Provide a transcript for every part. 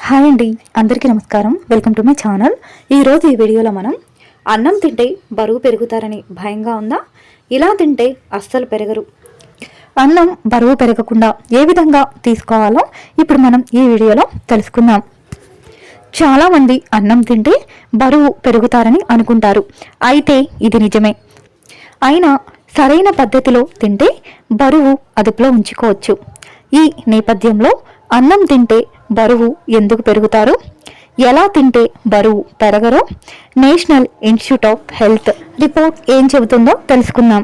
Hi అండి, అందరికీ నమస్కారం. Welcome to my channel. ఈరోజు ఈ వీడియోలో మనం అన్నం తింటే బరువు పెరుగుతారని భయంగా ఉందా? ఇలా తింటే అస్సలు పెరగరు. అన్నం బరువు పెరగకుండా ఏ విధంగా తీసుకోవాలో ఇప్పుడు మనం ఈ వీడియోలో తెలుసుకుందాం. చాలామంది అన్నం తింటే బరువు పెరుగుతారని అనుకుంటారు. అయితే ఇది నిజమే. అయినా సరైన పద్ధతిలో తింటే బరువు అదుపులో ఉంచుకోవచ్చు. ఈ నేపథ్యంలో అన్నం తింటే బరువు ఎందుకు పెరుగుతారు, ఎలా తింటే బరువు పెరగరో National Institute of Health report ఏం చెబుతుందో తెలుసుకుందాం.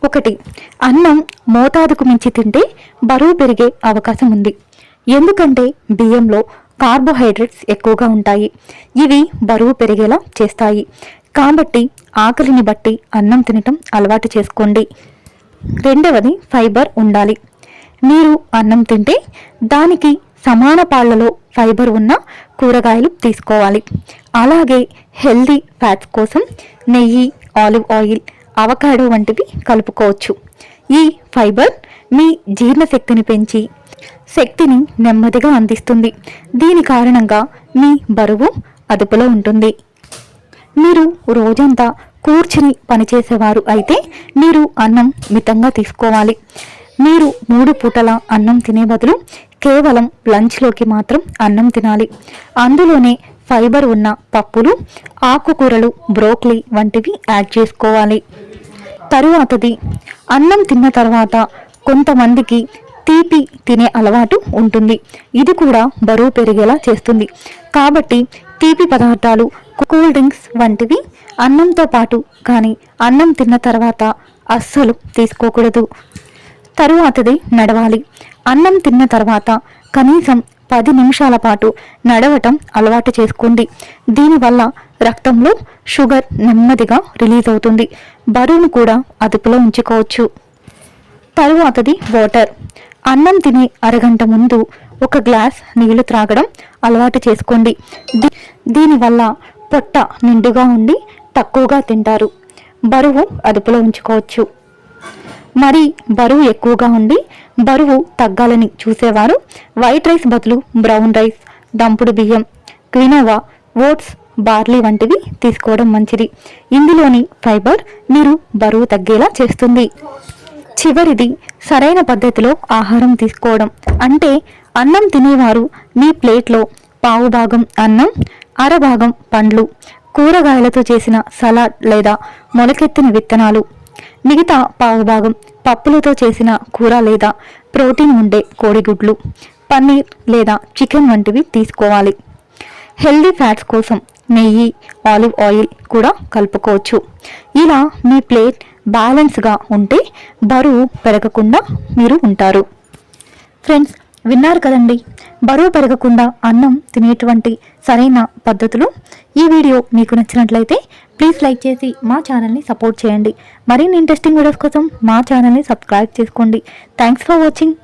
1. అన్నం మోతాదుకు మించి తింటే బరువు పెరిగే అవకాశం ఉంది. ఎందుకంటే బియ్యంలో కార్బోహైడ్రేట్స్ ఎక్కువగా ఉంటాయి. ఇవి బరువు పెరిగేలా చేస్తాయి. కాబట్టి ఆకలిని బట్టి అన్నం తినటం అలవాటు చేసుకోండి. 2. ఫైబర్ ఉండాలి. మీరు అన్నం తింటే దానికి సమాన పాళ్లలో ఫైబర్ ఉన్న కూరగాయలు తీసుకోవాలి. అలాగే హెల్దీ ఫ్యాట్స్ కోసం నెయ్యి, ఆలివ్ ఆయిల్, అవకాడో వంటివి కలుపుకోవచ్చు. ఈ ఫైబర్ మీ జీర్ణశక్తిని పెంచి శక్తిని నెమ్మదిగా అందిస్తుంది. దీని కారణంగా మీ బరువు అదుపులో ఉంటుంది. మీరు రోజంతా కూర్చుని పనిచేసేవారు అయితే మీరు అన్నం మితంగా తీసుకోవాలి. మీరు 3 పూటల అన్నం తినే బదులు కేవలం లంచ్లోకి మాత్రం అన్నం తినాలి. అందులోనే ఫైబర్ ఉన్న పప్పులు, ఆకుకూరలు, బ్రోకలీ వంటివి యాడ్ చేసుకోవాలి. తరువాతది, అన్నం తిన్న తర్వాత కొంతమందికి తీపి తినే అలవాటు ఉంటుంది. ఇది కూడా బరువు పెరిగేలా చేస్తుంది. కాబట్టి తీపి పదార్థాలు, కూల్ డ్రింక్స్ వంటివి అన్నంతో పాటు కానీ అన్నం తిన్న తర్వాత అస్సలు తీసుకోకూడదు. తరువాతది, నడవాలి. అన్నం తిన్న తర్వాత కనీసం 10 నిమిషాల పాటు నడవటం అలవాటు చేసుకోండి. దీనివల్ల రక్తంలో షుగర్ నెమ్మదిగా రిలీజ్ అవుతుంది. బరువును కూడా అదుపులో ఉంచుకోవచ్చు. తరువాతది, వాటర్. అన్నం తినే అరగంట ముందు 1 గ్లాస్ నీళ్లు త్రాగడం అలవాటు చేసుకోండి. దీనివల్ల పొట్ట నిండుగా ఉండి తక్కువగా తింటారు. బరువు అదుపులో ఉంచుకోవచ్చు. మరి బరువు ఎక్కువగా ఉండి బరువు తగ్గాలని చూసేవారు వైట్ రైస్ బదులు బ్రౌన్ రైస్, దంపుడు బియ్యం, క్వినోవా, ఓట్స్, బార్లీ వంటివి తీసుకోవడం మంచిది. ఇందులోని ఫైబర్ మీరు బరువు తగ్గేలా చేస్తుంది. చివరిది, సరైన పద్ధతిలో ఆహారం తీసుకోవడం. అంటే అన్నం తినేవారు మీ ప్లేట్లో పావు భాగం అన్నం, అరభాగం పండ్లు, కూరగాయలతో చేసిన సలాడ్ లేదా మొలకెత్తిన విత్తనాలు, మిగతా పావు భాగం పప్పులతో చేసిన కూర లేదా ప్రోటీన్ ఉండే కోడిగుడ్లు, పన్నీర్ లేదా చికెన్ వంటివి తీసుకోవాలి. హెల్దీ ఫ్యాట్స్ కోసం నెయ్యి, ఆలివ్ ఆయిల్ కూడా కలుపుకోవచ్చు. ఇలా మీ ప్లేట్ బ్యాలెన్స్గా ఉంటే బరువు పెరగకుండా మీరు ఉంటారు. ఫ్రెండ్స్, విన్నారు కదండి, బరువు పెరగకుండా అన్నం తినేటువంటి సరైన పద్ధతులు. ఈ వీడియో మీకు నచ్చినట్లయితే ప్లీజ్ లైక్ చేసి మా ఛానల్ని సపోర్ట్ చేయండి. మరిన్ని ఇంట్రెస్టింగ్ వీడియోస్ కోసం మా ఛానల్ని సబ్స్క్రైబ్ చేసుకోండి. Thanks for watching.